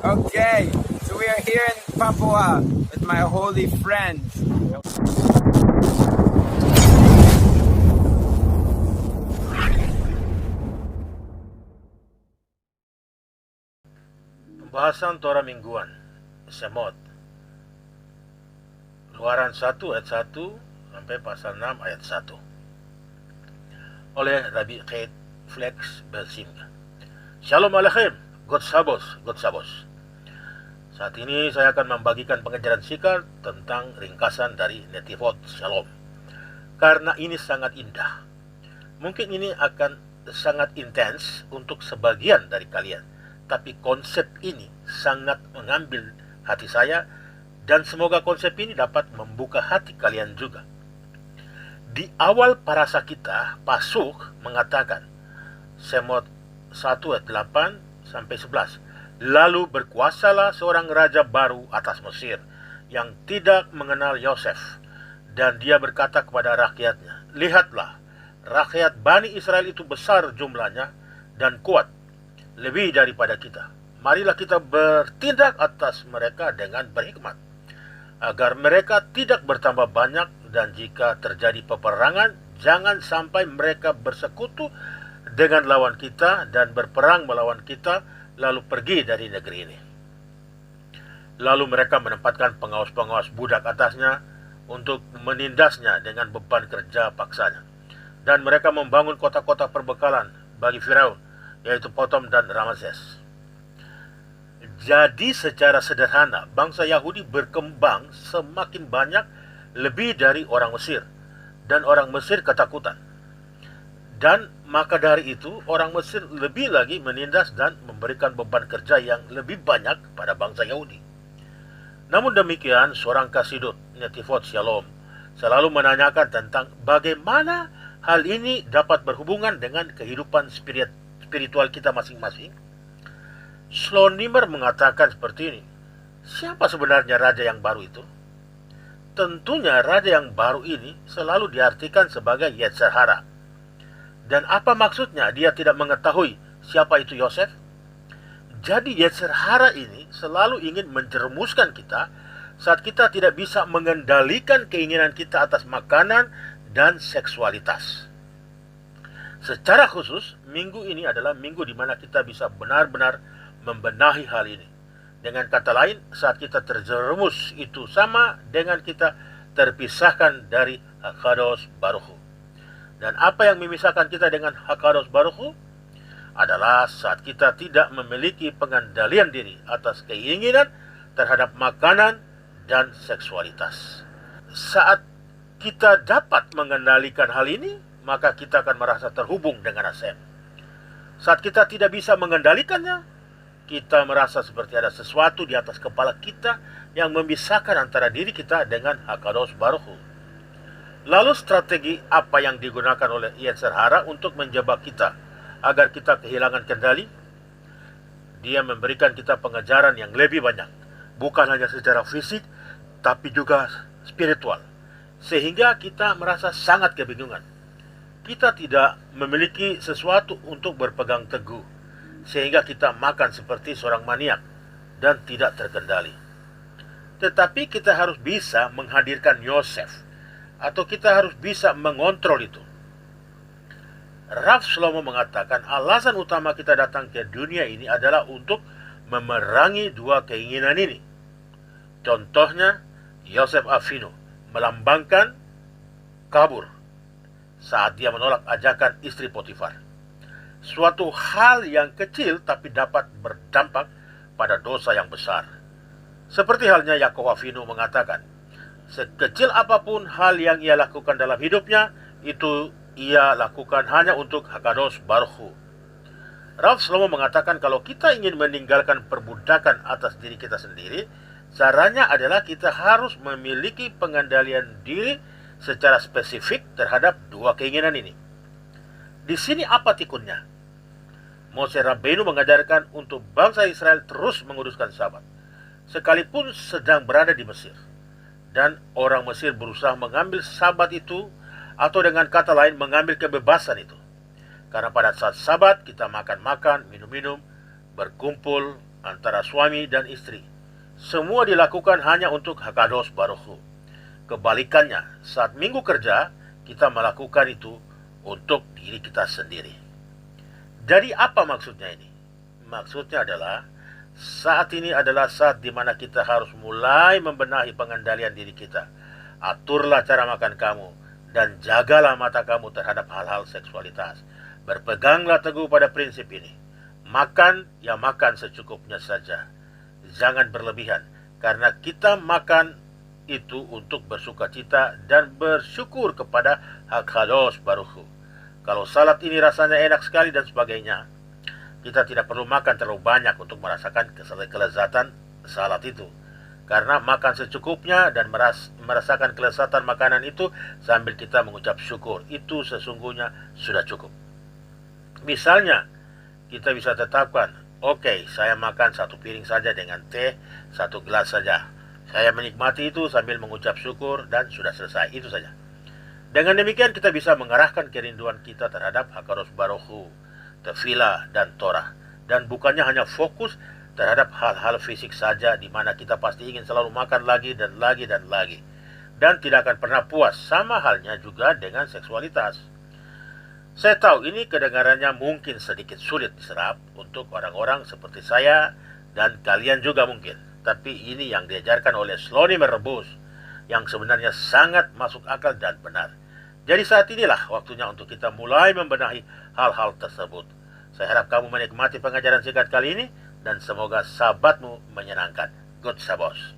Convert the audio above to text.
Okay, so we are here in Papua with my holy friends. Pembahasan Torah Mingguan, Shemot, Keluaran 1 ayat 1 sampai pasal 6 ayat 1, oleh Rabbi Kate Flex Belsim. Shalom Aleichem, God Sabos. Saat ini saya akan membagikan pengajaran singkat tentang ringkasan dari Netivot Shalom. Karena ini sangat indah. Mungkin ini akan sangat intens untuk sebagian dari kalian, tapi konsep ini sangat mengambil hati saya, dan semoga konsep ini dapat membuka hati kalian juga. Di awal parasa kita, Pasuk mengatakan, Shemot 1 ayat 8 sampai 11, lalu berkuasalah seorang raja baru atas Mesir yang tidak mengenal Yosef, dan dia berkata kepada rakyatnya, lihatlah, rakyat Bani Israel itu besar jumlahnya dan kuat, lebih daripada kita. Marilah kita bertindak atas mereka dengan berhikmat, agar mereka tidak bertambah banyak, dan jika terjadi peperangan, jangan sampai mereka bersekutu dengan lawan kita dan berperang melawan kita, lalu pergi dari negeri ini. Lalu mereka menempatkan pengawas-pengawas budak atasnya untuk menindasnya dengan beban kerja paksanya. Dan mereka membangun kota-kota perbekalan bagi Firaun, yaitu Potom dan Ramses. Jadi secara sederhana, bangsa Yahudi berkembang semakin banyak lebih dari orang Mesir, dan orang Mesir ketakutan. Dan maka dari itu, orang Mesir lebih lagi menindas dan memberikan beban kerja yang lebih banyak pada bangsa Yahudi. Namun demikian, seorang kasidut, Netivot Shalom, selalu menanyakan tentang bagaimana hal ini dapat berhubungan dengan kehidupan spiritual kita masing-masing. Slonimer mengatakan seperti ini, siapa sebenarnya raja yang baru itu? Tentunya raja yang baru ini selalu diartikan sebagai Yetzer Hara. Dan apa maksudnya dia tidak mengetahui siapa itu Yosef? Jadi Yetzer Hara ini selalu ingin menjerumuskan kita saat kita tidak bisa mengendalikan keinginan kita atas makanan dan seksualitas. Secara khusus, minggu ini adalah minggu di mana kita bisa benar-benar membenahi hal ini. Dengan kata lain, saat kita terjerumus itu sama dengan kita terpisahkan dari Hakadosh Baruch Hu. Dan apa yang memisahkan kita dengan Hakadosh Baruch Hu adalah saat kita tidak memiliki pengendalian diri atas keinginan terhadap makanan dan seksualitas. Saat kita dapat mengendalikan hal ini, maka kita akan merasa terhubung dengan Hashem. Saat kita tidak bisa mengendalikannya, kita merasa seperti ada sesuatu di atas kepala kita yang memisahkan antara diri kita dengan Hakadosh Baruch Hu. Lalu strategi apa yang digunakan oleh Yetzer Hara untuk menjebak kita agar kita kehilangan kendali? Dia memberikan kita pengejaran yang lebih banyak, bukan hanya secara fisik, tapi juga spiritual, sehingga kita merasa sangat kebingungan. Kita tidak memiliki sesuatu untuk berpegang teguh, sehingga kita makan seperti seorang maniak dan tidak terkendali. Tetapi kita harus bisa menghadirkan Yosef, atau kita harus bisa mengontrol itu. Rav Shlomo mengatakan alasan utama kita datang ke dunia ini adalah untuk memerangi dua keinginan ini. Contohnya, Yosef Avinu melambangkan kabur saat dia menolak ajakan istri Potifar. Suatu hal yang kecil tapi dapat berdampak pada dosa yang besar. Seperti halnya Yakov Avinu mengatakan, sekecil apapun hal yang ia lakukan dalam hidupnya, itu ia lakukan hanya untuk Hakadosh Baruch Hu. Rav Shlomo mengatakan kalau kita ingin meninggalkan perbudakan atas diri kita sendiri, caranya adalah kita harus memiliki pengendalian diri secara spesifik terhadap dua keinginan ini. Di sini apa tikunnya? Moshe Rabbeinu mengajarkan untuk bangsa Israel terus menguruskan Sabat, sekalipun sedang berada di Mesir. Dan orang Mesir berusaha mengambil Sabat itu, atau dengan kata lain mengambil kebebasan itu. Karena pada saat Sabat kita makan-makan, minum-minum, berkumpul, antara suami dan istri. Semua dilakukan hanya untuk Hakadosh Baruch Hu. Kebalikannya, saat minggu kerja, kita melakukan itu untuk diri kita sendiri. Jadi apa maksudnya ini? Maksudnya adalah saat ini adalah saat di mana kita harus mulai membenahi pengendalian diri kita. Aturlah cara makan kamu dan jagalah mata kamu terhadap hal-hal seksualitas. Berpeganglah teguh pada prinsip ini. Makan, ya makan secukupnya saja. Jangan berlebihan, karena kita makan itu untuk bersuka cita dan bersyukur kepada Hakadosh Baruch Hu. Kalau salad ini rasanya enak sekali dan sebagainya, kita tidak perlu makan terlalu banyak untuk merasakan kelezatan salad itu. Karena makan secukupnya dan merasakan kelezatan makanan itu sambil kita mengucap syukur, itu sesungguhnya sudah cukup. Misalnya, kita bisa tetapkan, oke, saya makan 1 piring saja dengan teh, 1 gelas saja. Saya menikmati itu sambil mengucap syukur dan sudah selesai, itu saja. Dengan demikian kita bisa mengarahkan kerinduan kita terhadap Hakadosh Baruch Hu, tefilah dan Torah. Dan bukannya hanya fokus terhadap hal-hal fisik saja di mana kita pasti ingin selalu makan lagi dan lagi dan lagi. Dan tidak akan pernah puas, sama halnya juga dengan seksualitas. Saya tahu ini kedengarannya mungkin sedikit sulit diserap untuk orang-orang seperti saya dan kalian juga mungkin. Tapi ini yang diajarkan oleh Shlomi Merebus yang sebenarnya sangat masuk akal dan benar. Jadi saat inilah waktunya untuk kita mulai membenahi hal-hal tersebut. Saya harap kamu menikmati pengajaran singkat kali ini dan semoga sahabatmu menyenangkan. Good Sabos.